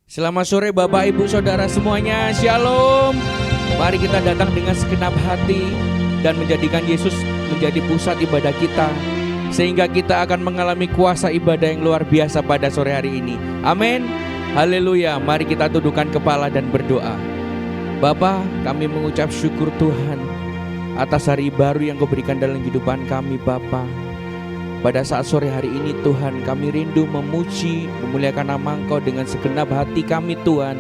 Selamat sore Bapak Ibu Saudara semuanya, Shalom. Mari kita datang dengan segenap hati dan menjadikan Yesus menjadi pusat ibadah kita, sehingga kita akan mengalami kuasa ibadah yang luar biasa pada sore hari ini. Amin. Haleluya. Mari kita tundukkan kepala dan berdoa. Bapa, kami mengucap syukur Tuhan atas hari baru yang Kau berikan dalam kehidupan kami Bapa. Pada saat sore hari ini Tuhan, kami rindu memuji, memuliakan nama Engkau dengan segenap hati kami Tuhan,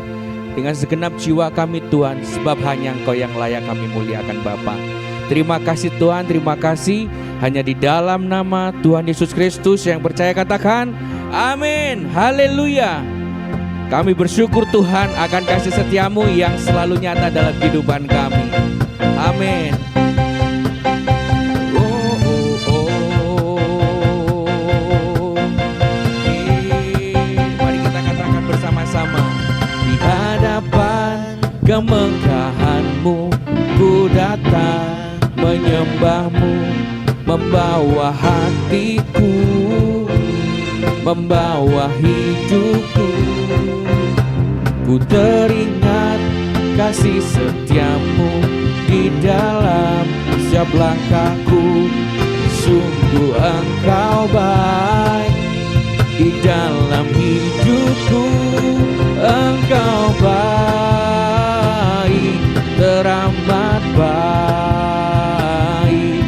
dengan segenap jiwa kami Tuhan, sebab hanya Engkau yang layak kami muliakan Bapa. Terima kasih Tuhan, terima kasih. Hanya di dalam nama Tuhan Yesus Kristus yang percaya katakan amin. Haleluya. Kami bersyukur Tuhan akan kasih setiamu yang selalu nyata dalam kehidupan kami. Amin. Kemegahan-Mu ku datang menyembah-Mu, membawa hatiku, membawa hidupku. Ku teringat kasih setia-Mu di dalam setiap langkahku. Sungguh Engkau baik di dalam hidupku. Engkau baik, teramat baik.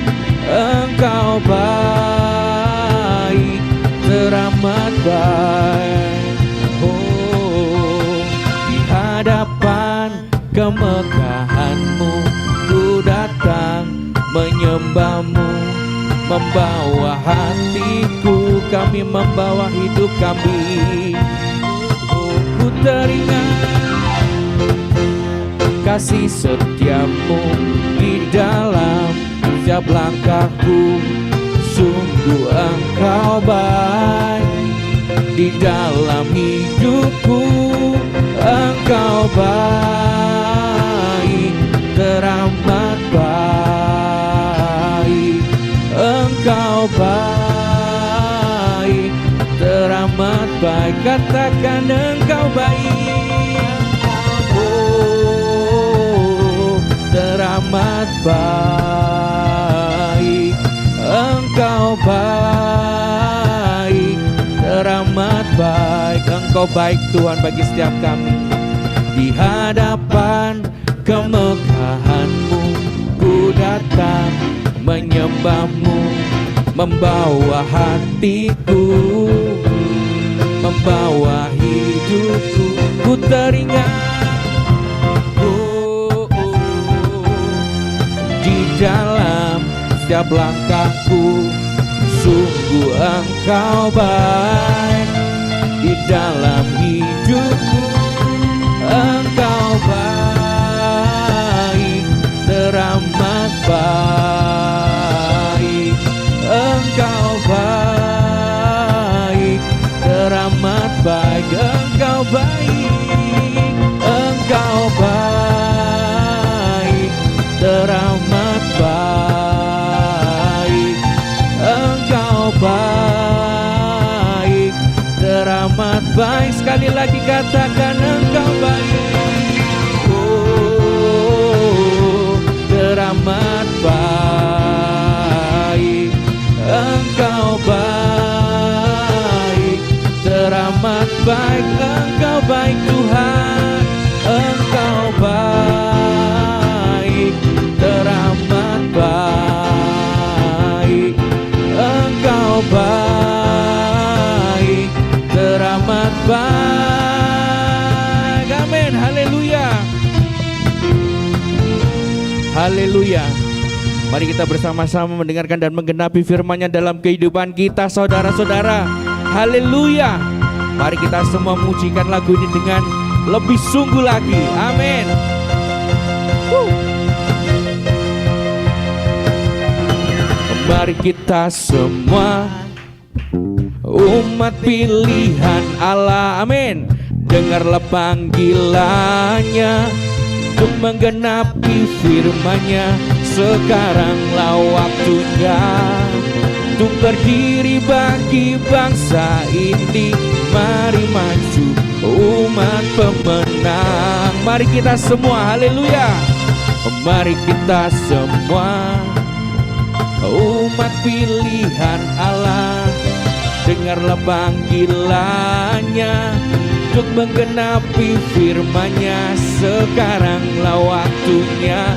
Engkau baik, teramat baik. Oh, di hadapan kemegahan-Mu ku datang menyembah-Mu, membawa hatiku, kami membawa hidup kami. Oh, ku teringat kasih setiamu di dalam setiap langkahku. Sungguh Engkau baik di dalam hidupku. Engkau baik, teramat baik. Engkau baik, teramat baik. Katakan Engkau baik. Teramat baik. Engkau baik, teramat baik. Engkau baik Tuhan bagi setiap kami. Di hadapan kemegahan-Mu ku datang menyembah-Mu, membawa hatiku, membawa hidupku. Ku teringat dalam setiap langkahku. Sungguh Engkau baik di dalam hidupku. Engkau baik, teramat baik. Engkau baik, teramat baik. Engkau baik, Engkau baik, teramat baik. Engkau baik, teramat baik. Sekali lagi katakan Engkau baik. Oh, teramat baik. Engkau baik, teramat baik. Engkau baik Tuhan. Engkau baik, teramat baik. Engkau baik, teramat baik. Amin. Haleluya. Haleluya. Mari kita bersama-sama mendengarkan dan menggenapi firman-Nya dalam kehidupan kita saudara-saudara. Haleluya. Mari kita semua memujikan lagu ini dengan lebih sungguh lagi. Amin. Mari kita semua umat pilihan Allah, amin. Dengarlah panggilannya untuk menggenapi firman-Nya. Sekaranglah waktunya untuk berdiri bagi bangsa ini. Mari maju umat pemenang. Mari kita semua, haleluya. Mari kita semua umat pilihan Allah, dengarlah panggilannya untuk menggenapi firman-Nya. Sekaranglah waktunya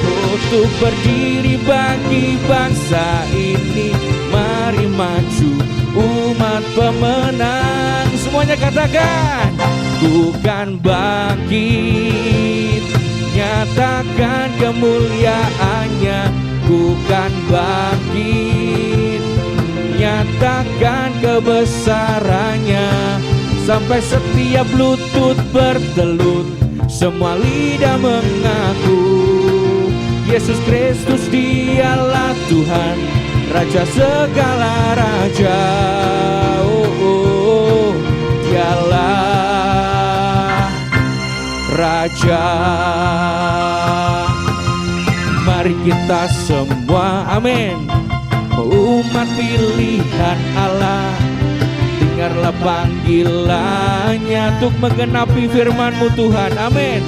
untuk berdiri bagi bangsa ini. Mari maju umat pemenang. Semuanya katakan, ku kan bangkit, nyatakan kemuliaannya. Ku kan bangkit, nyatakan kebesarannya. Sampai setiap lutut bertelut, semua lidah mengaku Yesus Kristus dialah Tuhan, Raja segala raja. Dialah Raja. Mari kita semua, amin, umat pilihan Allah, dengarlah panggilannya untuk menggenapi firman-Mu Tuhan, amin.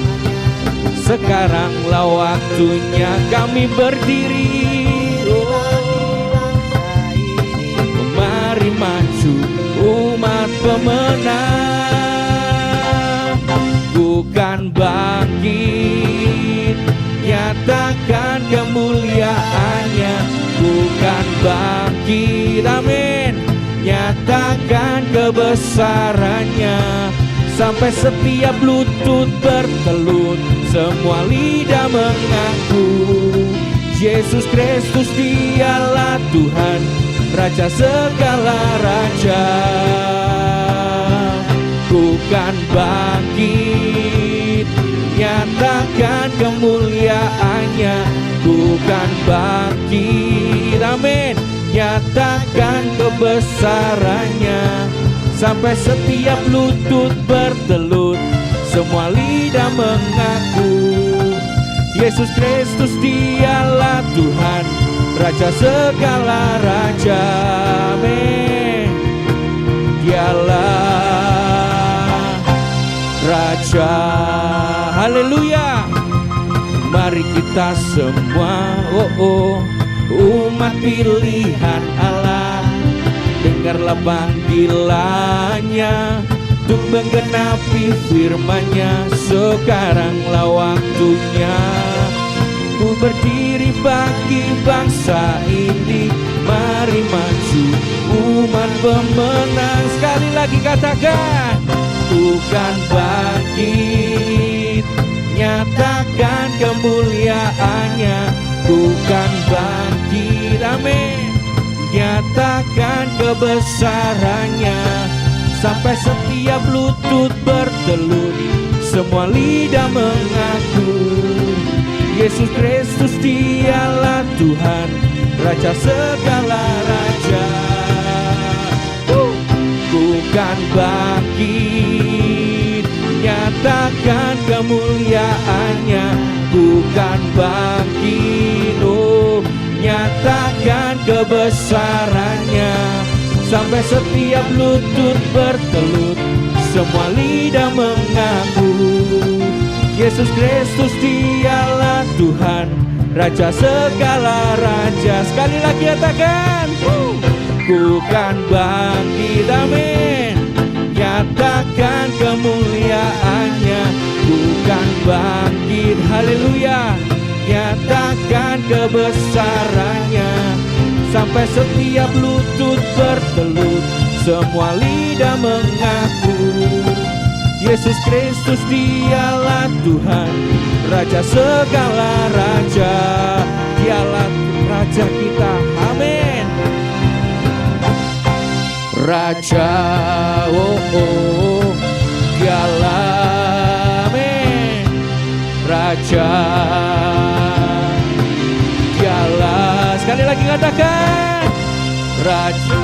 Sekaranglah waktunya kami berdiri, mari maju umat pemenang. Bukan bangkit, nyatakan kemuliaannya. Bukan bangkit, amin, nyatakan kebesarannya. Sampai setiap lutut bertelut, semua lidah mengaku Yesus Kristus dialah Tuhan, Raja segala raja. Bukan bangkit, nyatakan kemuliaannya. Bukan bangkit, amin, nyatakan kebesarannya. Sampai setiap lutut bertelut, semua lidah mengaku Yesus Kristus dialah Tuhan, Raja segala raja, amin. Dialah Raja, haleluya. Mari kita semua, umat pilihan Allah, dengarlah panggilannya untuk menggenapi firman-Nya. Sekaranglah waktunya ku berdiri bagi bangsa ini. Mari maju umat pemenang. Sekali lagi katakan, bukan bangkit, nyatakan kemuliaannya. Bukan bangkit, amin, nyatakan kebesarannya. Sampai setiap lutut bertelut, semua lidah mengaku Yesus Kristus dialah Tuhan, Raja segala raja. Bukan bangkit, nyatakan kemuliaannya. Bukan bangkit, nyatakan kebesarannya. Sampai setiap lutut bertelut, semua lidah mengaku Yesus Kristus dialah Tuhan, Raja segala raja. Sekali lagi katakan, bukan bangkit, amin, nyatakan kemuliaannya. Bukan bangkit, haleluya, nyatakan kebesarannya. Sampai setiap lutut bertelut, semua lidah mengaku Yesus Kristus dialah Tuhan, Raja segala raja. Dialah Raja kita, amin. Raja, dialah, amin, Raja. Dialah, sekali lagi katakan, Raja.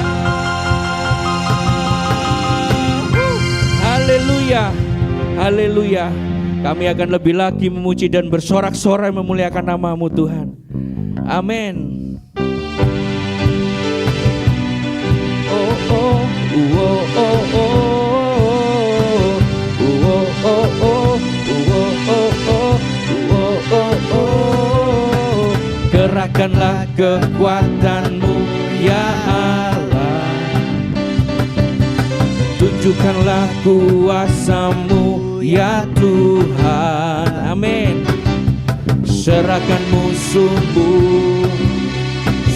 Haleluya, haleluya. Kami akan lebih lagi memuji dan bersorak-sorai memuliakan nama-Mu Tuhan. Amin. Oh oh, oh oh oh, oh oh Nyatakanlah kekuatan-Mu ya Allah, tunjukkanlah kuasa-Mu ya Tuhan. Amin. Serahkan musuh-Mu,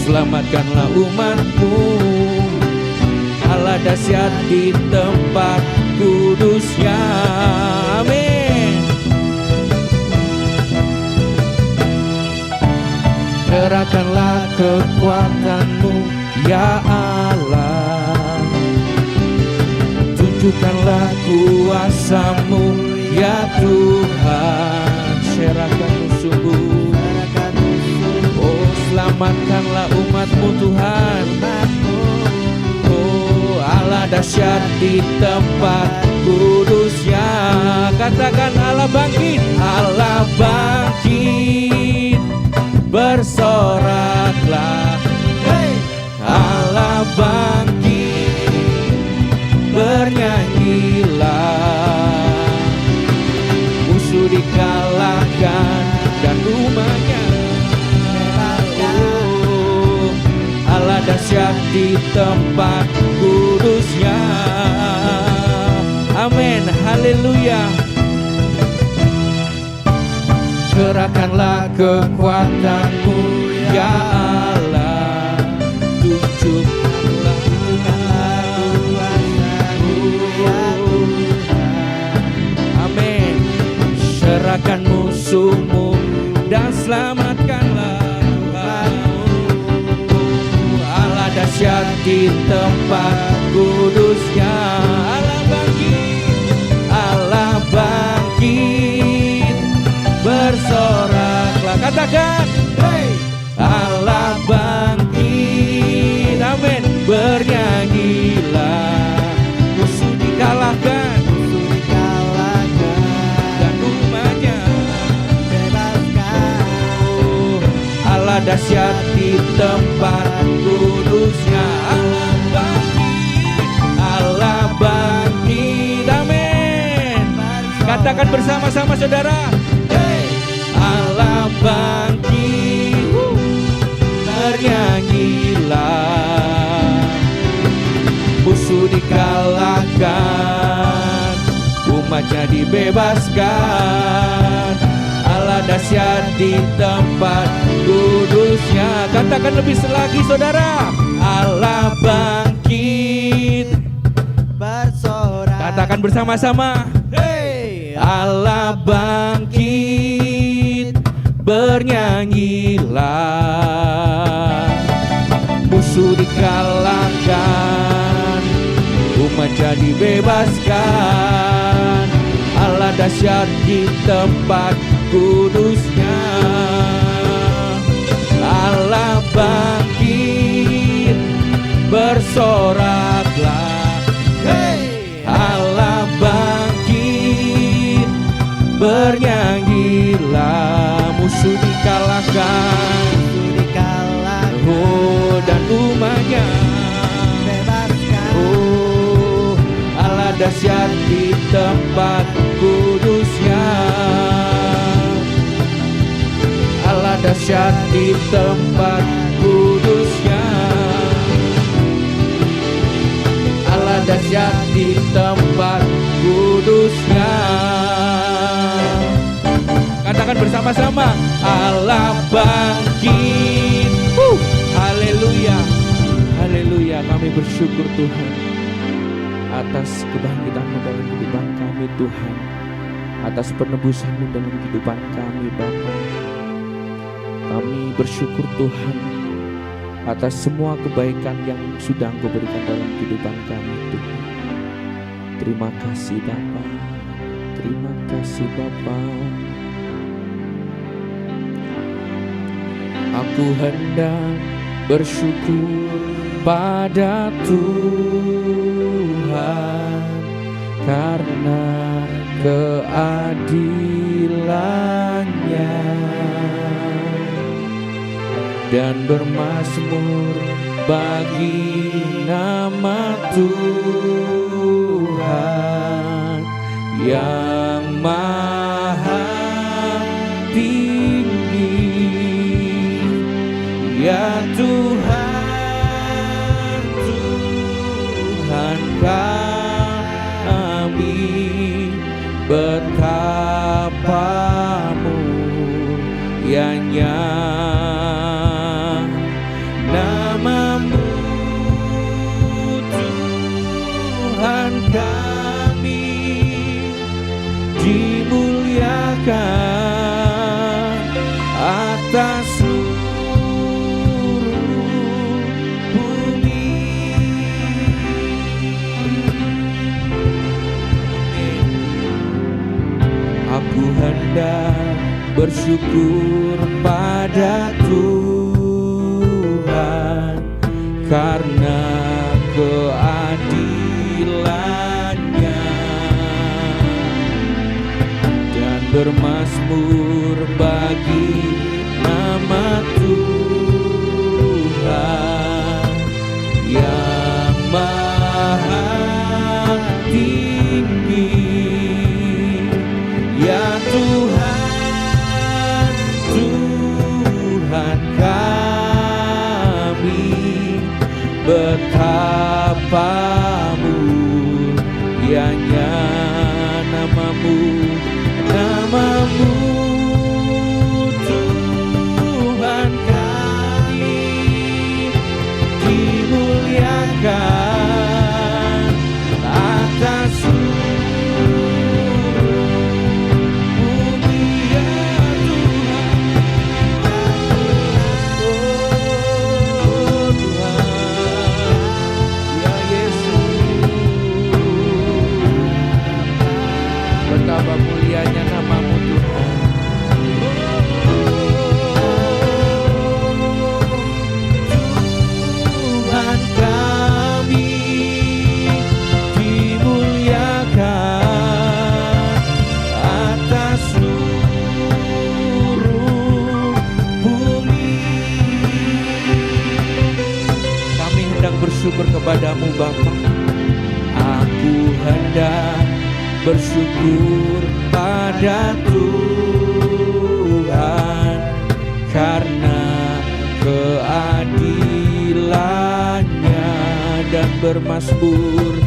selamatkanlah umat-Mu. Allah dahsyat di tempat kudus-Nya. Amin. Serahkanlah kekuatan-Mu ya Allah, tunjukkanlah kuasa-Mu ya Tuhan. Serahkan musuh-Mu, oh selamatkanlah umat-Mu Tuhan. Oh Allah dahsyat di tempat kudus-Nya. Katakan Allah bangkit, Allah bangkit, bersoraklah. Hey! Allah bangkit, bernyanyilah. Musuh dikalahkan dan rumahnya. Oh, Allah dahsyat di tempat kudus-Nya. Amin, haleluya. Kerahkanlah kekuatan-Mu ya Allah, tunjukkanlah kuasa-Mu ya Tuhan. Amin. Serahkan musuh-Mu dan selamatkanlah Tuhan. Allah dahsyat di tempat kudus-Nya. Allah bangkit, Allah bangkit, bersoraklah. Katakan, hey! Allah bangkit, amin, bernyanyilah. Musuh dikalahkan, dan rumahnya bebaskan. Oh, Allah dahsyat di tempat kudus-Nya. Allah bangkit, Allah bangkit, amin. Katakan bersama-sama saudara, Allah bangkit, bernyanyilah. Musuh dikalahkan, umat-Nya dibebaskan. Allah dahsyat di tempat kudus-Nya. Katakan lebih lagi saudara, Allah bangkit, bersorak. Katakan bersama-sama, hey! Allah bangkit, bernyanyilah. Musuh dikalahkan, umat-Nya dibebaskan. Allah dahsyat di tempat kudus-Nya. Allah bangkit, bersoraklah. Hey! Allah bangkit, bernyanyilah. Musuh dikalahkan, oh dan umat-Nya bebaskan. Oh Allah dahsyat di tempat kudus-Nya. Allah dahsyat di tempat kudus-Nya. Allah dahsyat di tempat kudus-Nya. Katakan bersama-sama, Allah bangkit. Haleluya, haleluya. Kami bersyukur Tuhan atas kebangkitan-Mu dalam kehidupan kami Tuhan, atas penebusan-Mu dalam kehidupan kami Bapa. Kami bersyukur Tuhan atas semua kebaikan yang sudah Engkau berikan dalam kehidupan kami Tuhan. Terima kasih Bapa, terima kasih Bapa. Aku hendak bersyukur pada Tuhan karena keadilan-Nya, dan bermazmur bagi nama Tuhan yang maha tinggi, kami, betapa mulianya nama-Mu Tuhan kami, dimuliakan atas seluruh bumi. Aku hendak bersyukur pada Tuhan karena keadilannya, dan bermazmur bagi nama Tuhan yang maha tinggi. Ya Tuhan, Tuhan kami, betapa mulianya nama-Mu, nama-Mu Tuhan kami, dimuliakan atas betapa mulianya nama-Mu Tuhan. Tuhan kami, dimuliakan atas seluruh bumi. Kami hendak bersyukur kepadamu Bapa. Aku hendak bersyukur pada Tuhan karena keadilannya, dan bermazmur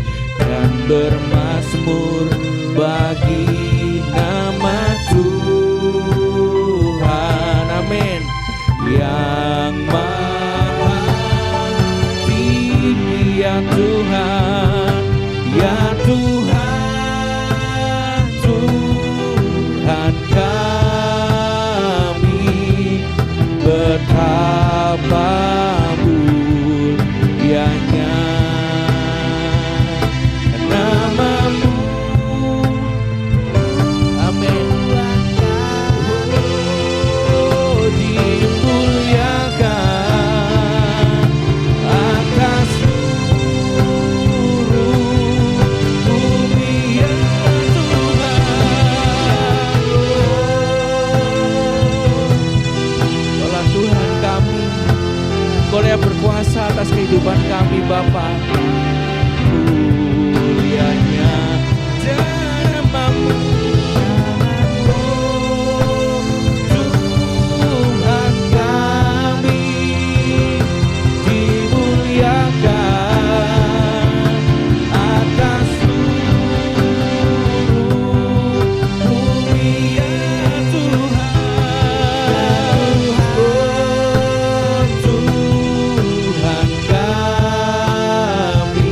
bagi nama Tuhan. Amin. Yang maha tinggi, ya Tuhan, ya Tuhan, Tuhan kami, betapa mulianya nama-Mu. Amin. Oh, dimuliakan atas seluruh bumi, ya Tuhan. Kaulah Tuhan kami, Kau yang berkuasa atas kehidupan kami Bapa. Mulianya nama-Mu, Tuhan kami, dimuliakan atas seluruh bumi, ya Tuhan. Oh Tuhan kami,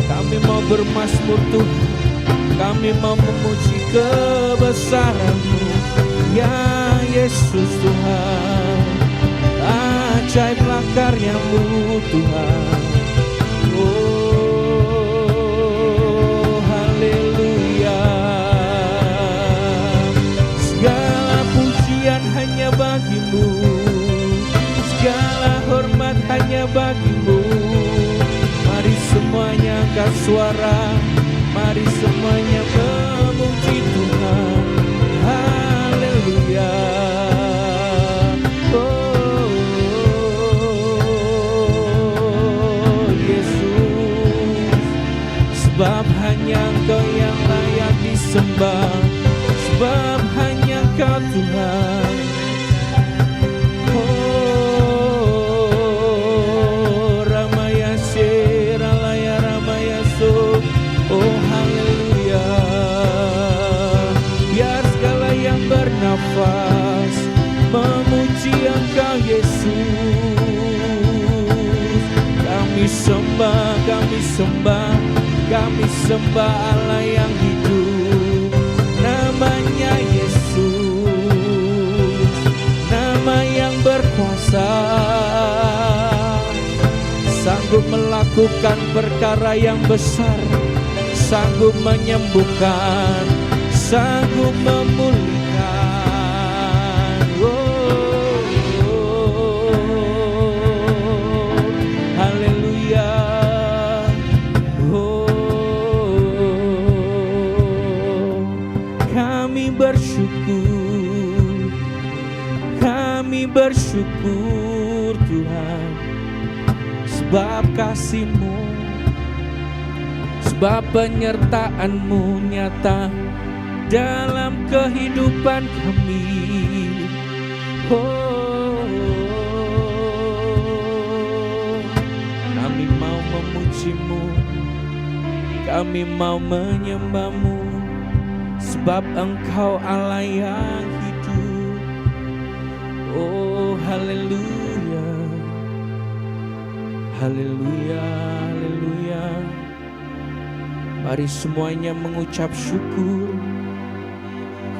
Kami mau bermazmur Tuhan, kami mau memuji kebesaran-Mu, ya Yesus Tuhan. Ajaiblah karya-Mu Tuhan. Oh haleluya. Segala pujian hanya bagi-Mu, segala hormat hanya bagi-Mu. Mari semuanya angkat suara, mari semuanya memuji Tuhan. Haleluya. Oh Yesus, sebab hanya Engkau yang layak disembah, sebab hanya Engkau Tuhan. Oh Ramayase, Ralaya Ramayaso. Oh haleluya. Biar segala yang bernafas memuji Engkau Yesus. Kami sembah, kami sembah, kami sembah Allah yang hidup. Namanya Yesus, nama yang berkuasa, sanggup melakukan perkara yang besar, sanggup menyembuhkan, sanggup memulihkan. Oh, haleluya. Oh, kami bersyukur, kami bersyukur Tuhan, sebab kasih-Mu, sebab penyertaan-Mu nyata dalam kehidupan kami. Oh, kami mau memuji-Mu, kami mau menyembah-Mu, sebab Engkau Allah yang hidup. Oh haleluya, haleluya, haleluya. Mari semuanya mengucap syukur,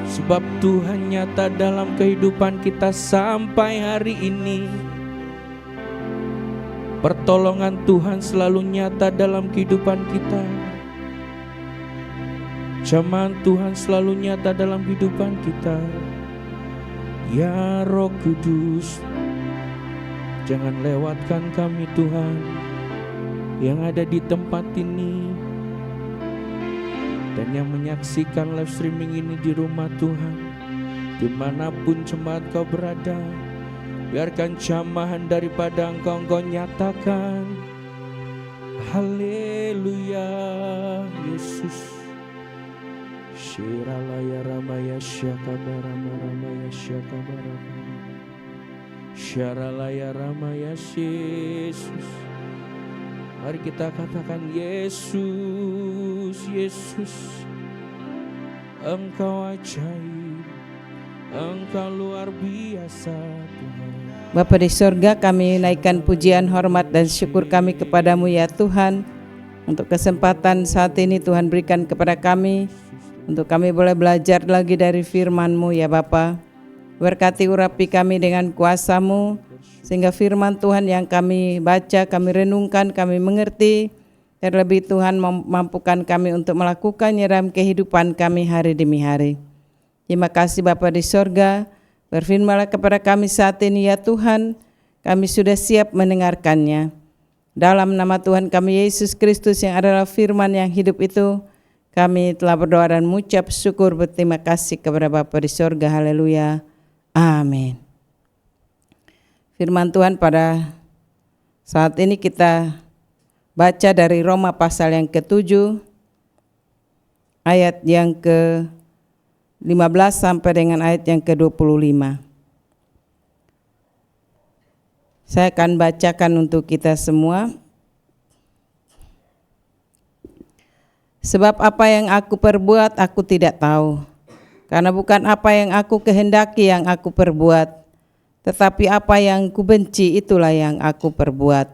sebab Tuhan nyata dalam kehidupan kita sampai hari ini. Pertolongan Tuhan selalu nyata dalam kehidupan kita. Jamahan Tuhan selalu nyata dalam kehidupan kita. Ya Roh Kudus, jangan lewatkan kami Tuhan yang ada di tempat ini dan yang menyaksikan live streaming ini di rumah Tuhan, dimanapun jemaat Kau berada. Biarkan jamahan daripada Engkau nyatakan. Haleluya Yesus. Shiralaya Ramaya Syakabara Ramaya Syakabara Syaralaya Ramaya Yesus. Mari kita katakan Yesus, Yesus, Engkau ajaib, Engkau luar biasa Tuhan. Bapa di sorga, kami naikkan pujian, hormat dan syukur kami kepadamu ya Tuhan. Untuk kesempatan saat ini Tuhan berikan kepada kami, untuk kami boleh belajar lagi dari firman-Mu ya Bapa. Berkati urapi kami dengan kuasa-Mu, sehingga firman Tuhan yang kami baca, kami renungkan, kami mengerti. Terlebih Tuhan mampukan kami untuk melakukannya dalam kehidupan kami hari demi hari. Terima kasih Bapa di sorga, berfirmanlah kepada kami saat ini ya Tuhan, kami sudah siap mendengarkannya. Dalam nama Tuhan kami Yesus Kristus yang adalah firman yang hidup itu, kami telah berdoa dan mengucap syukur berterima kasih kepada Bapa di sorga. Haleluya. Amin. Firman Tuhan pada saat ini kita baca dari Roma pasal yang ke-7 ayat yang ke-15 sampai dengan ayat yang ke-25. Saya akan bacakan untuk kita semua. Sebab apa yang aku perbuat aku tidak tahu, karena bukan apa yang aku kehendaki yang aku perbuat, tetapi apa yang kubenci itulah yang aku perbuat.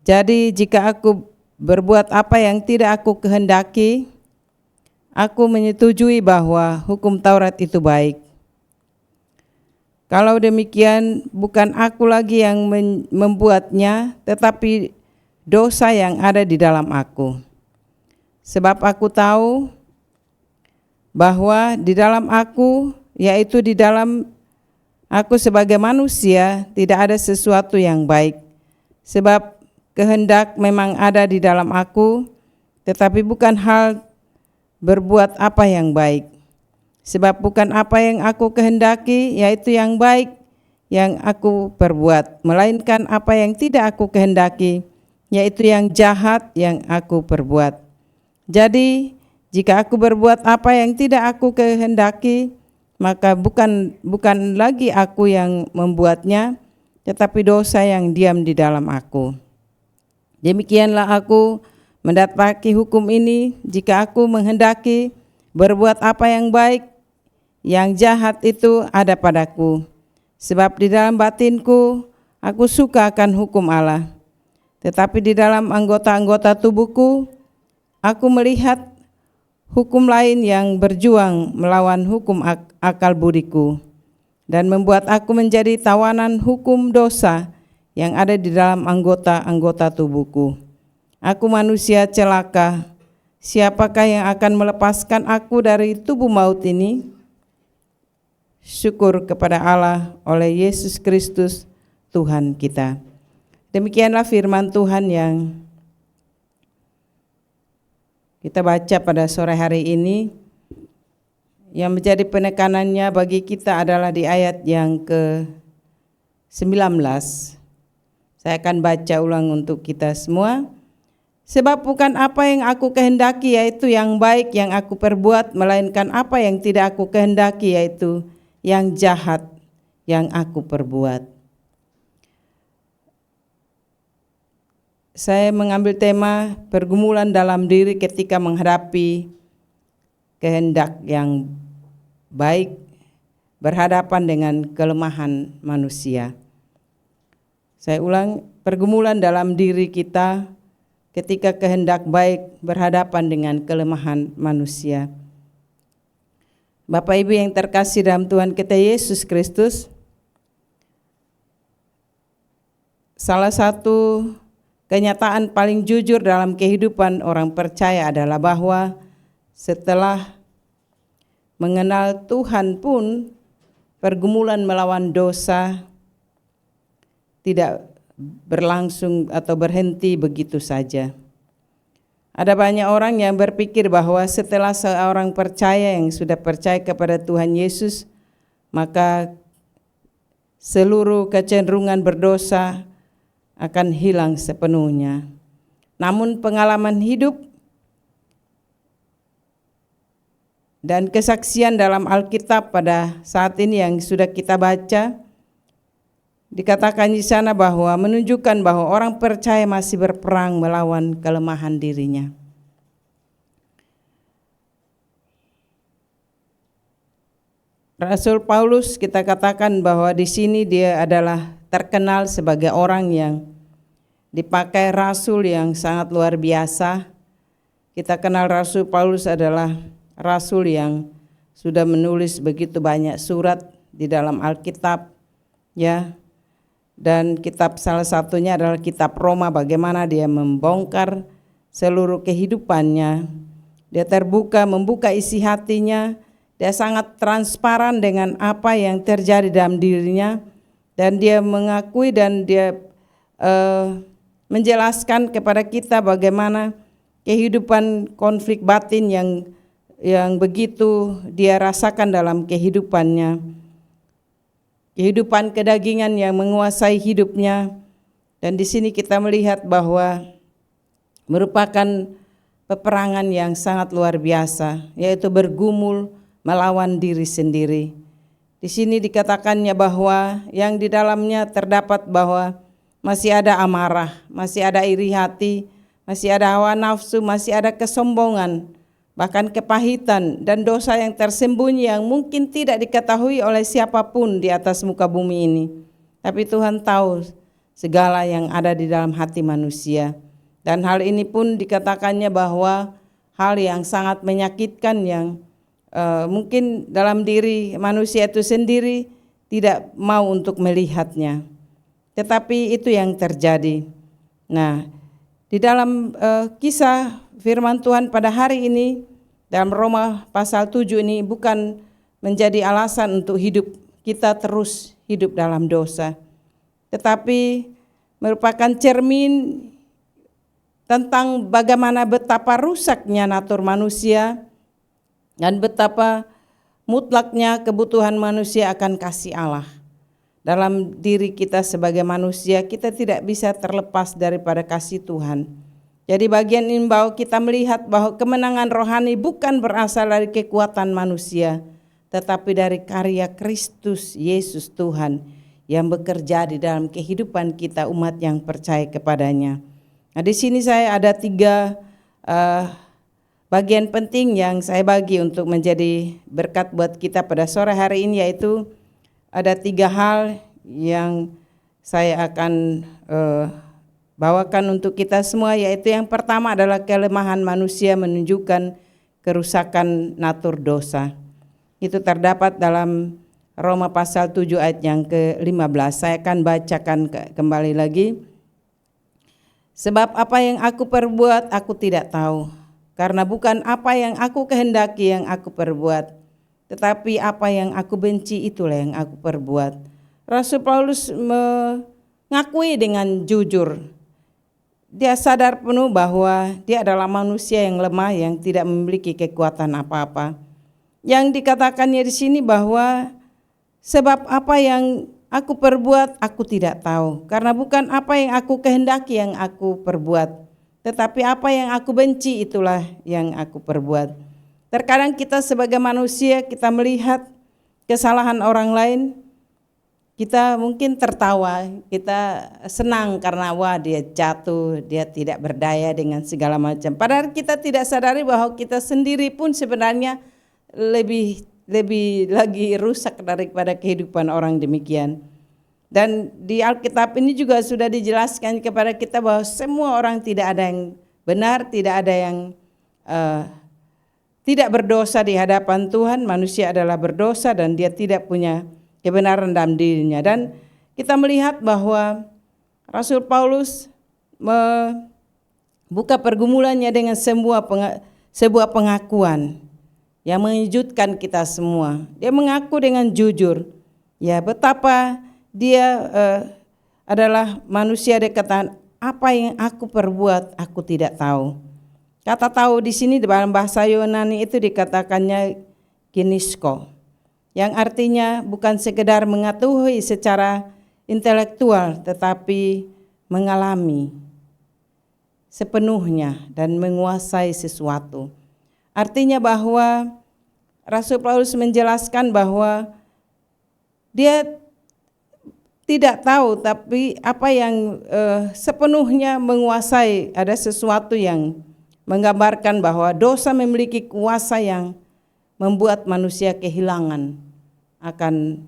Jadi jika aku berbuat apa yang tidak aku kehendaki, aku menyetujui bahwa hukum Taurat itu baik. Kalau demikian, bukan aku lagi yang membuatnya, tetapi dosa yang ada di dalam aku. Sebab aku tahu bahwa di dalam aku, yaitu di dalam aku sebagai manusia, tidak ada sesuatu yang baik. Sebab kehendak memang ada di dalam aku, tetapi bukan hal berbuat apa yang baik. Sebab bukan apa yang aku kehendaki, yaitu yang baik yang aku perbuat, melainkan apa yang tidak aku kehendaki, yaitu yang jahat yang aku perbuat. Jadi, jika aku berbuat apa yang tidak aku kehendaki, maka bukan lagi aku yang membuatnya, tetapi dosa yang diam di dalam aku. Demikianlah aku mendapati hukum ini, jika aku menghendaki berbuat apa yang baik, yang jahat itu ada padaku. Sebab di dalam batinku aku suka akan hukum Allah, tetapi di dalam anggota-anggota tubuhku aku melihat hukum lain yang berjuang melawan hukum akal budiku dan membuat aku menjadi tawanan hukum dosa yang ada di dalam anggota-anggota tubuhku. Aku manusia celaka, siapakah yang akan melepaskan aku dari tubuh maut ini? Syukur kepada Allah oleh Yesus Kristus Tuhan kita. Demikianlah firman Tuhan yang kita baca pada sore hari ini. Yang menjadi penekanannya bagi kita adalah di ayat yang ke-19. Saya akan baca ulang untuk kita semua. Sebab bukan apa yang aku kehendaki yaitu yang baik yang aku perbuat, melainkan apa yang tidak aku kehendaki yaitu yang jahat yang aku perbuat. Saya mengambil tema pergumulan dalam diri ketika menghadapi kehendak yang baik berhadapan dengan kelemahan manusia. Saya ulang, pergumulan dalam diri kita ketika kehendak baik berhadapan dengan kelemahan manusia. Bapak Ibu yang terkasih dalam Tuhan kita Yesus Kristus, salah satu kenyataan paling jujur dalam kehidupan orang percaya adalah bahwa setelah mengenal Tuhan pun pergumulan melawan dosa tidak berlangsung atau berhenti begitu saja. Ada banyak orang yang berpikir bahwa setelah seorang percaya yang sudah percaya kepada Tuhan Yesus, maka seluruh kecenderungan berdosa akan hilang sepenuhnya. Namun pengalaman hidup dan kesaksian dalam Alkitab pada saat ini yang sudah kita baca, dikatakan di sana bahwa menunjukkan bahwa orang percaya masih berperang melawan kelemahan dirinya. Rasul Paulus kita katakan bahwa di sini dia adalah terkenal sebagai orang yang dipakai rasul yang sangat luar biasa. Kita kenal Rasul Paulus adalah rasul yang sudah menulis begitu banyak surat di dalam Alkitab, ya. Dan kitab salah satunya adalah kitab Roma, bagaimana dia membongkar seluruh kehidupannya. Dia terbuka, membuka isi hatinya. Dia sangat transparan dengan apa yang terjadi dalam dirinya. Dan dia mengakui dan dia menjelaskan kepada kita bagaimana kehidupan konflik batin yang begitu dia rasakan dalam kehidupannya. Kehidupan kedagingan yang menguasai hidupnya, dan di sini kita melihat bahwa merupakan peperangan yang sangat luar biasa, yaitu bergumul melawan diri sendiri. Di sini dikatakannya bahwa yang di dalamnya terdapat bahwa masih ada amarah, masih ada iri hati, masih ada hawa nafsu, masih ada kesombongan, bahkan kepahitan dan dosa yang tersembunyi yang mungkin tidak diketahui oleh siapapun di atas muka bumi ini. Tapi Tuhan tahu segala yang ada di dalam hati manusia. Dan hal ini pun dikatakannya bahwa hal yang sangat menyakitkan yang mungkin dalam diri manusia itu sendiri tidak mau untuk melihatnya. Tetapi itu yang terjadi. Nah, di dalam kisah firman Tuhan pada hari ini dalam Roma pasal 7 ini bukan menjadi alasan untuk hidup kita terus hidup dalam dosa, tetapi merupakan cermin tentang bagaimana betapa rusaknya natur manusia dan betapa mutlaknya kebutuhan manusia akan kasih Allah. Dalam diri kita sebagai manusia, kita tidak bisa terlepas daripada kasih Tuhan. Jadi bagian ini bahwa kita melihat bahwa kemenangan rohani bukan berasal dari kekuatan manusia, tetapi dari karya Kristus Yesus Tuhan yang bekerja di dalam kehidupan kita umat yang percaya kepadanya. Nah, di sini saya ada 3 bagian penting yang saya bagi untuk menjadi berkat buat kita pada sore hari ini, yaitu ada 3 hal yang saya akan bawakan untuk kita semua, yaitu yang pertama adalah kelemahan manusia menunjukkan kerusakan natur dosa. Itu terdapat dalam Roma pasal 7 ayat yang ke-15. Saya akan bacakan kembali lagi. Sebab apa yang aku perbuat aku tidak tahu, karena bukan apa yang aku kehendaki yang aku perbuat, tetapi apa yang aku benci itulah yang aku perbuat. Rasul Paulus mengakui dengan jujur. Dia sadar penuh bahwa dia adalah manusia yang lemah yang tidak memiliki kekuatan apa-apa. Yang dikatakannya di sini bahwa sebab apa yang aku perbuat aku tidak tahu, karena bukan apa yang aku kehendaki yang aku perbuat, tetapi apa yang aku benci itulah yang aku perbuat. Terkadang kita sebagai manusia, kita melihat kesalahan orang lain, kita mungkin tertawa, kita senang karena wah dia jatuh, dia tidak berdaya dengan segala macam. Padahal kita tidak sadari bahwa kita sendiri pun sebenarnya lebih lagi rusak daripada kehidupan orang demikian. Dan di Alkitab ini juga sudah dijelaskan kepada kita bahwa semua orang tidak ada yang benar, tidak ada yang tidak berdosa di hadapan Tuhan. Manusia adalah berdosa dan dia tidak punya kebenaran dalam dirinya. Dan kita melihat bahwa Rasul Paulus membuka pergumulannya dengan sebuah pengakuan yang mengejutkan kita semua. Dia mengaku dengan jujur, ya betapa dia adalah manusia dikatakan apa yang aku perbuat aku tidak tahu. Kata tahu di sini dalam bahasa Yunani itu dikatakannya ginisko, yang artinya bukan sekedar mengetahui secara intelektual, tetapi mengalami sepenuhnya dan menguasai sesuatu. Artinya bahwa Rasul Paulus menjelaskan bahwa dia tidak tahu, tapi apa yang sepenuhnya menguasai, ada sesuatu yang menggambarkan bahwa dosa memiliki kuasa yang membuat manusia kehilangan akan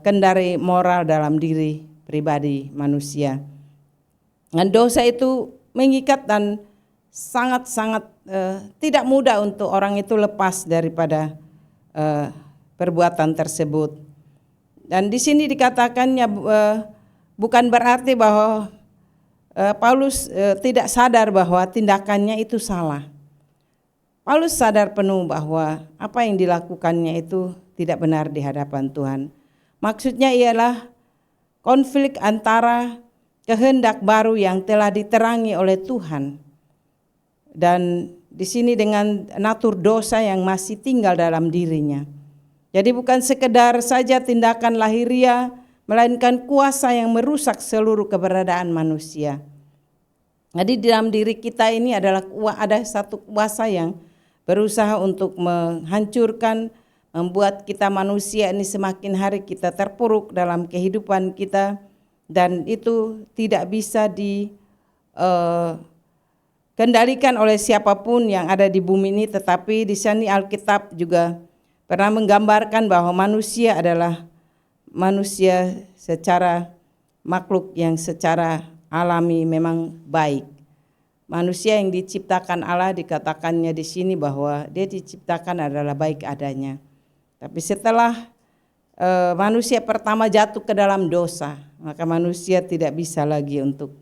kendari moral dalam diri pribadi manusia. Dan dosa itu mengikat dan sangat-sangat tidak mudah untuk orang itu lepas daripada perbuatan tersebut. Dan di sini dikatakannya bukan berarti bahwa Paulus tidak sadar bahwa tindakannya itu salah. Paulus sadar penuh bahwa apa yang dilakukannya itu tidak benar di hadapan Tuhan. Maksudnya ialah konflik antara kehendak baru yang telah diterangi oleh Tuhan, dan di sini dengan natur dosa yang masih tinggal dalam dirinya. Jadi bukan sekedar saja tindakan lahiriah, melainkan kuasa yang merusak seluruh keberadaan manusia. Jadi dalam diri kita ini adalah ada satu kuasa yang berusaha untuk menghancurkan, membuat kita manusia ini semakin hari kita terpuruk dalam kehidupan kita, dan itu tidak bisa kendalikan oleh siapapun yang ada di bumi ini, tetapi di sini Alkitab juga pernah menggambarkan bahwa manusia adalah manusia secara makhluk yang secara alami memang baik. Manusia yang diciptakan Allah, dikatakannya di sini bahwa dia diciptakan adalah baik adanya. Tapi setelah manusia pertama jatuh ke dalam dosa, maka manusia tidak bisa lagi untuk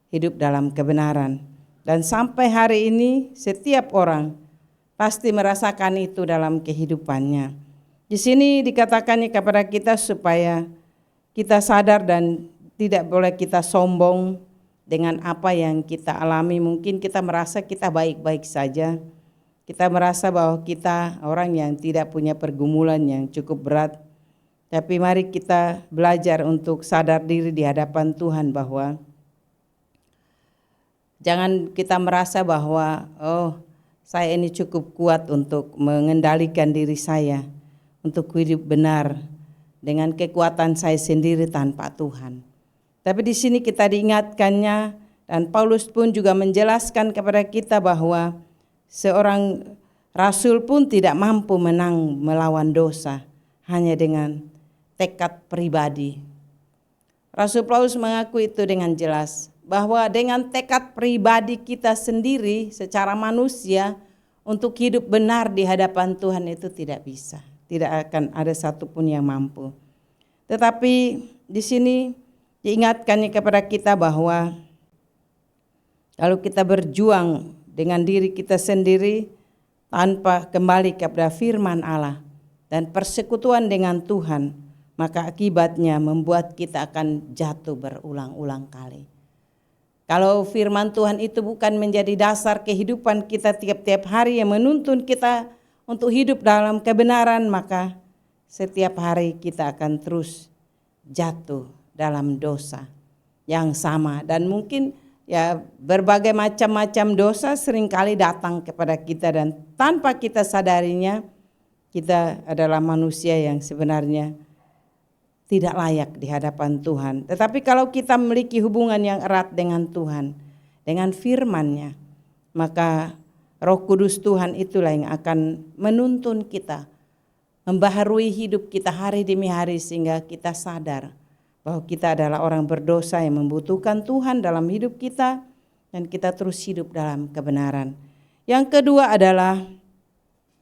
hidup dalam kebenaran. Dan sampai hari ini setiap orang pasti merasakan itu dalam kehidupannya. Di sini dikatakannya kepada kita supaya kita sadar dan tidak boleh kita sombong dengan apa yang kita alami. Mungkin kita merasa kita baik-baik saja. Kita merasa bahwa kita orang yang tidak punya pergumulan yang cukup berat. Tapi mari kita belajar untuk sadar diri di hadapan Tuhan bahwa jangan kita merasa bahwa saya ini cukup kuat untuk mengendalikan diri saya untuk hidup benar dengan kekuatan saya sendiri tanpa Tuhan. Tapi di sini kita diingatkannya, dan Paulus pun juga menjelaskan kepada kita bahwa seorang rasul pun tidak mampu menang melawan dosa hanya dengan tekad pribadi. Rasul Paulus mengakui itu dengan jelas, bahwa dengan tekad pribadi kita sendiri secara manusia untuk hidup benar di hadapan Tuhan itu tidak bisa. Tidak akan ada satupun yang mampu. Tetapi di sini diingatkannya kepada kita bahwa kalau kita berjuang dengan diri kita sendiri tanpa kembali kepada firman Allah dan persekutuan dengan Tuhan, maka akibatnya membuat kita akan jatuh berulang-ulang kali. Kalau firman Tuhan itu bukan menjadi dasar kehidupan kita tiap-tiap hari yang menuntun kita untuk hidup dalam kebenaran, maka setiap hari kita akan terus jatuh dalam dosa yang sama. Dan mungkin ya berbagai macam-macam dosa seringkali datang kepada kita dan tanpa kita sadarinya kita adalah manusia yang sebenarnya tidak layak di hadapan Tuhan. Tetapi kalau kita memiliki hubungan yang erat dengan Tuhan, dengan firman-Nya, maka Roh Kudus Tuhan itulah yang akan menuntun kita, membaharui hidup kita hari demi hari sehingga kita sadar bahwa kita adalah orang berdosa yang membutuhkan Tuhan dalam hidup kita dan kita terus hidup dalam kebenaran. Yang kedua adalah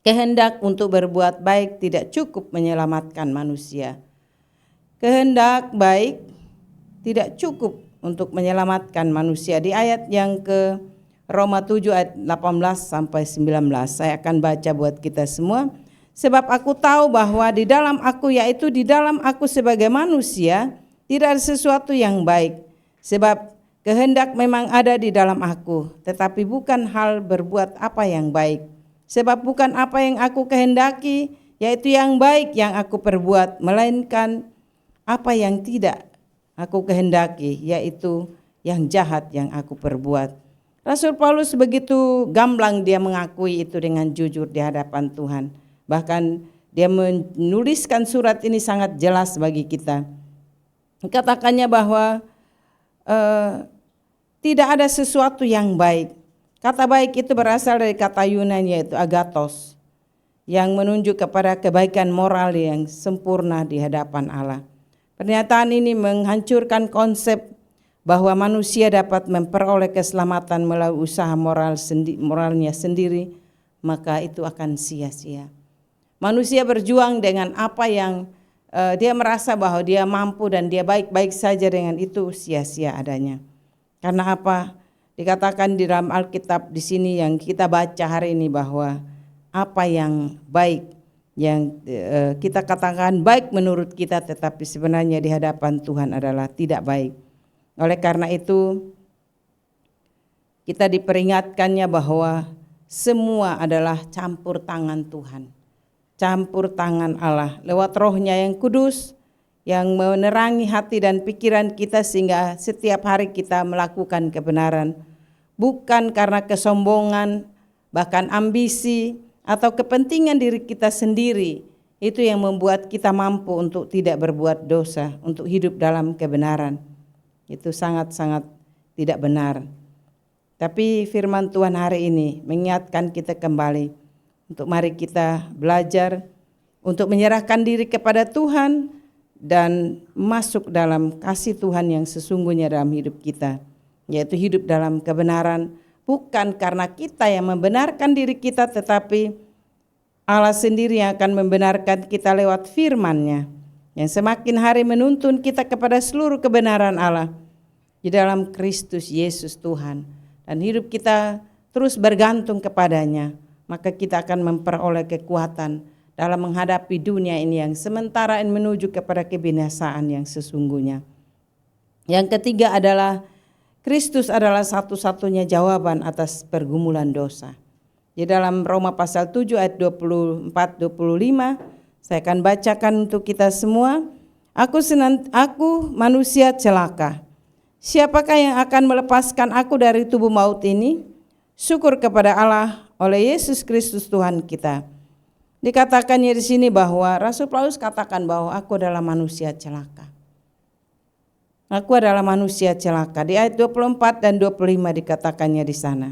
kehendak untuk berbuat baik tidak cukup menyelamatkan manusia. Kehendak baik tidak cukup untuk menyelamatkan manusia. Di ayat yang ke Roma 7 ayat 18 sampai 19 saya akan baca buat kita semua. Sebab aku tahu bahwa di dalam aku, yaitu di dalam aku sebagai manusia, tidak ada sesuatu yang baik. Sebab kehendak memang ada di dalam aku, tetapi bukan hal berbuat apa yang baik. Sebab bukan apa yang aku kehendaki, yaitu yang baik yang aku perbuat, melainkan apa yang tidak aku kehendaki, yaitu yang jahat yang aku perbuat. Rasul Paulus begitu gamblang dia mengakui itu dengan jujur di hadapan Tuhan. Bahkan dia menuliskan surat ini sangat jelas bagi kita. Katakannya bahwa tidak ada sesuatu yang baik. Kata baik itu berasal dari kata Yunani yaitu agathos, yang menunjuk kepada kebaikan moral yang sempurna di hadapan Allah. Pernyataan ini menghancurkan konsep bahwa manusia dapat memperoleh keselamatan melalui usaha moralnya sendiri, maka itu akan sia-sia. Manusia berjuang dengan apa yang dia merasa bahwa dia mampu dan dia baik-baik saja, dengan itu sia-sia adanya. Karena apa? Dikatakan di dalam Alkitab di sini yang kita baca hari ini bahwa apa yang baik yang kita katakan baik menurut kita, tetapi sebenarnya di hadapan Tuhan adalah tidak baik. Oleh karena itu kita diperingatkannya bahwa semua adalah campur tangan Tuhan, campur tangan Allah lewat Roh-Nya yang kudus yang menerangi hati dan pikiran kita sehingga setiap hari kita melakukan kebenaran, bukan karena kesombongan, bahkan ambisi atau kepentingan diri kita sendiri. Itu yang membuat kita mampu untuk tidak berbuat dosa, untuk hidup dalam kebenaran. Itu sangat-sangat tidak benar. Tapi firman Tuhan hari ini mengingatkan kita kembali untuk mari kita belajar untuk menyerahkan diri kepada Tuhan dan masuk dalam kasih Tuhan yang sesungguhnya dalam hidup kita, yaitu hidup dalam kebenaran, bukan karena kita yang membenarkan diri kita, tetapi Allah sendiri yang akan membenarkan kita lewat firman-Nya yang semakin hari menuntun kita kepada seluruh kebenaran Allah di dalam Kristus Yesus Tuhan, dan hidup kita terus bergantung kepadanya, maka kita akan memperoleh kekuatan dalam menghadapi dunia ini yang sementara menuju kepada kebinasaan yang sesungguhnya. Yang ketiga adalah Kristus adalah satu-satunya jawaban atas pergumulan dosa. Di dalam Roma pasal 7 ayat 24-25, saya akan bacakan untuk kita semua. Aku manusia celaka. Siapakah yang akan melepaskan aku dari tubuh maut ini? Syukur kepada Allah oleh Yesus Kristus Tuhan kita. Dikatakannya di sini bahwa Rasul Paulus katakan bahwa aku adalah manusia celaka. Aku adalah manusia celaka. Di ayat 24 dan 25 dikatakannya di sana.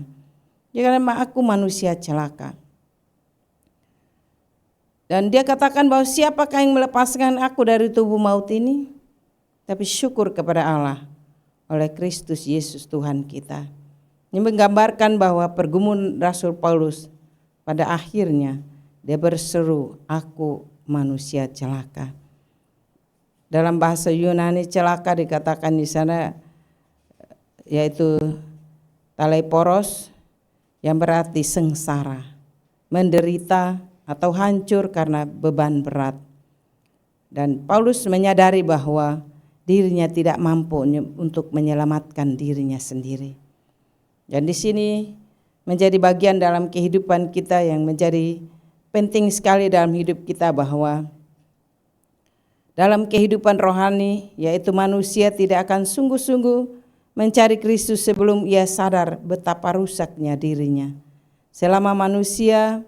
Karena aku manusia celaka. Dan dia katakan bahwa siapakah yang melepaskan aku dari tubuh maut ini? Tapi syukur kepada Allah oleh Kristus Yesus Tuhan kita. Ini menggambarkan bahwa pergumulan Rasul Paulus pada akhirnya dia berseru, aku manusia celaka. Dalam bahasa Yunani celaka dikatakan di sana yaitu taleporos, yang berarti sengsara, menderita atau hancur karena beban berat. Dan Paulus menyadari bahwa dirinya tidak mampu untuk menyelamatkan dirinya sendiri. Dan di sini menjadi bagian dalam kehidupan kita yang menjadi penting sekali dalam hidup kita, bahwa dalam kehidupan rohani yaitu manusia tidak akan sungguh-sungguh mencari Kristus sebelum ia sadar betapa rusaknya dirinya. Selama manusia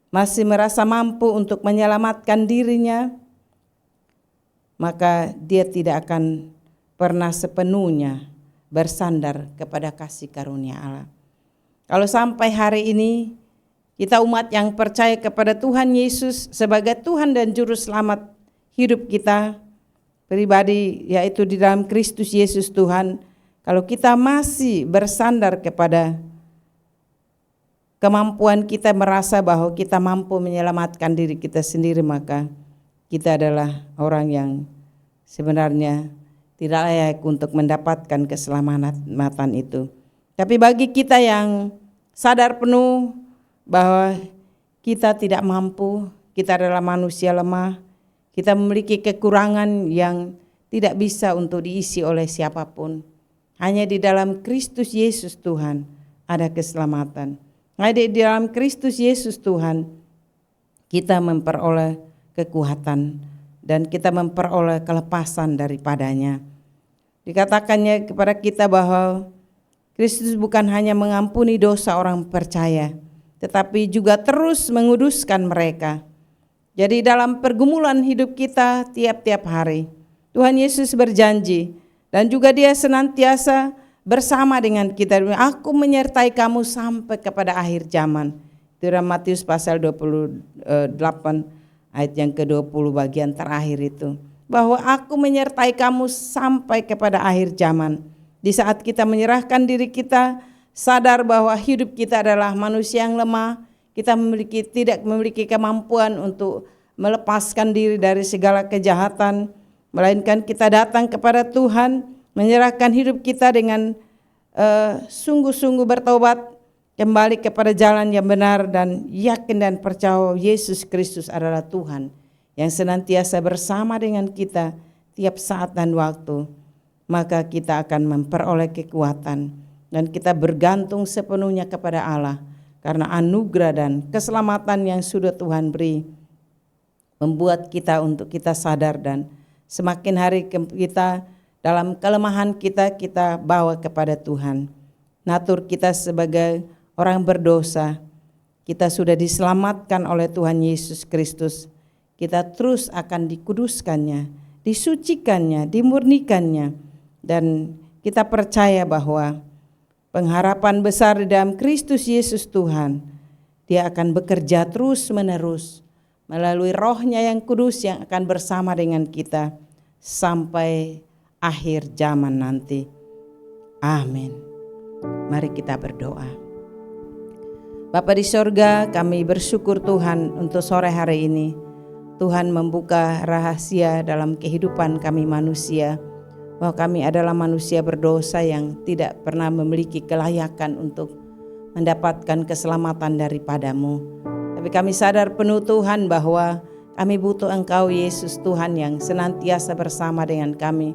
masih merasa mampu untuk menyelamatkan dirinya, maka dia tidak akan pernah sepenuhnya bersandar kepada kasih karunia Allah. Kalau sampai hari ini kita umat yang percaya kepada Tuhan Yesus sebagai Tuhan dan Juru Selamat hidup kita pribadi, yaitu di dalam Kristus Yesus Tuhan, kalau kita masih bersandar kepada kemampuan kita, merasa bahwa kita mampu menyelamatkan diri kita sendiri, maka kita adalah orang yang sebenarnya tidak layak untuk mendapatkan keselamatan itu. Tapi bagi kita yang sadar penuh bahwa kita tidak mampu, kita adalah manusia lemah, kita memiliki kekurangan yang tidak bisa untuk diisi oleh siapapun. Hanya di dalam Kristus Yesus Tuhan ada keselamatan. Hanya di dalam Kristus Yesus Tuhan kita memperoleh kekuatan dan kita memperoleh kelepasan daripadanya. Dikatakannya kepada kita bahwa Kristus bukan hanya mengampuni dosa orang percaya, tetapi juga terus menguduskan mereka. Jadi dalam pergumulan hidup kita tiap-tiap hari, Tuhan Yesus berjanji dan juga Dia senantiasa bersama dengan kita. Aku menyertai kamu sampai kepada akhir zaman. Itu dalam Matius pasal 28 ayat yang ke-20 bagian terakhir itu. Bahwa aku menyertai kamu sampai kepada akhir zaman. Di saat kita menyerahkan diri kita, sadar bahwa hidup kita adalah manusia yang lemah, kita tidak memiliki kemampuan untuk melepaskan diri dari segala kejahatan, melainkan kita datang kepada Tuhan, menyerahkan hidup kita dengan sungguh-sungguh bertobat, kembali kepada jalan yang benar dan yakin dan percaya Yesus Kristus adalah Tuhan yang senantiasa bersama dengan kita tiap saat dan waktu. Maka kita akan memperoleh kekuatan dan kita bergantung sepenuhnya kepada Allah, karena anugerah dan keselamatan yang sudah Tuhan beri membuat kita untuk kita sadar, dan semakin hari kita dalam kelemahan kita bawa kepada Tuhan. Natur kita sebagai orang berdosa, kita sudah diselamatkan oleh Tuhan Yesus Kristus. Kita terus akan dikuduskannya disucikannya, dimurnikannya. Dan kita percaya bahwa pengharapan besar di dalam Kristus Yesus Tuhan, Dia akan bekerja terus-menerus melalui Roh-Nya yang kudus yang akan bersama dengan kita sampai akhir zaman nanti. Amin. Mari kita berdoa. Bapa di sorga, kami bersyukur Tuhan untuk sore hari ini. Tuhan membuka rahasia dalam kehidupan kami manusia, bahwa kami adalah manusia berdosa yang tidak pernah memiliki kelayakan untuk mendapatkan keselamatan daripada-Mu. Tapi kami sadar penuh Tuhan bahwa kami butuh Engkau Yesus Tuhan yang senantiasa bersama dengan kami,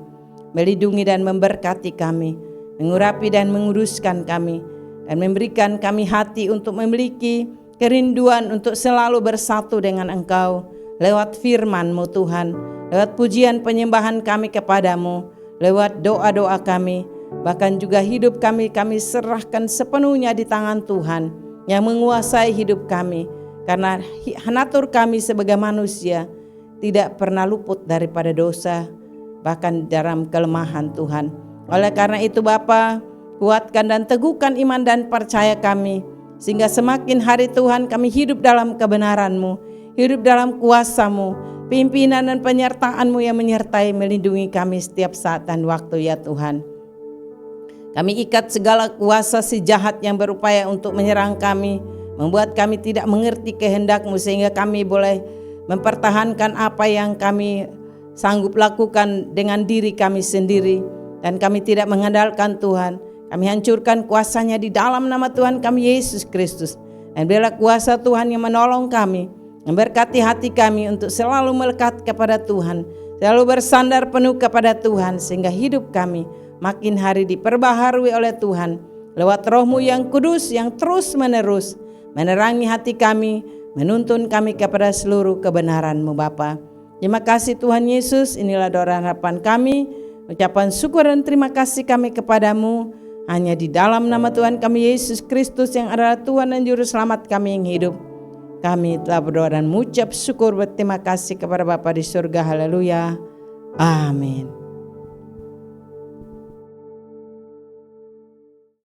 melindungi dan memberkati kami, mengurapi dan menguruskan kami, dan memberikan kami hati untuk memiliki kerinduan untuk selalu bersatu dengan Engkau lewat firman-Mu Tuhan, lewat pujian penyembahan kami kepadamu, lewat doa-doa kami, bahkan juga hidup kami serahkan sepenuhnya di tangan Tuhan yang menguasai hidup kami. Karena natur kami sebagai manusia tidak pernah luput daripada dosa, bahkan dalam kelemahan Tuhan. Oleh karena itu Bapa, kuatkan dan teguhkan iman dan percaya kami, sehingga semakin hari Tuhan kami hidup dalam kebenaran-Mu, hidup dalam kuasa-Mu, pimpinan dan penyertaan-Mu yang menyertai melindungi kami setiap saat dan waktu ya Tuhan. Kami ikat segala kuasa si jahat yang berupaya untuk menyerang kami, membuat kami tidak mengerti kehendak-Mu, sehingga kami boleh mempertahankan apa yang kami sanggup lakukan dengan diri kami sendiri, dan kami tidak mengandalkan Tuhan. Kami hancurkan kuasanya di dalam nama Tuhan kami Yesus Kristus. Dan biarlah kuasa Tuhan yang menolong kami, memberkati hati kami untuk selalu melekat kepada Tuhan, selalu bersandar penuh kepada Tuhan, sehingga hidup kami makin hari diperbaharui oleh Tuhan lewat Roh-Mu yang kudus yang terus menerus menerangi hati kami, menuntun kami kepada seluruh kebenaran-Mu Bapa. Terima kasih Tuhan Yesus, inilah doa harapan kami, ucapan syukur dan terima kasih kami kepadamu, hanya di dalam nama Tuhan kami Yesus Kristus yang adalah Tuhan dan Juru Selamat kami yang hidup. Kami telah berdoa dan mengucap syukur berterima kasih kepada Bapa di surga. Haleluya. Amin.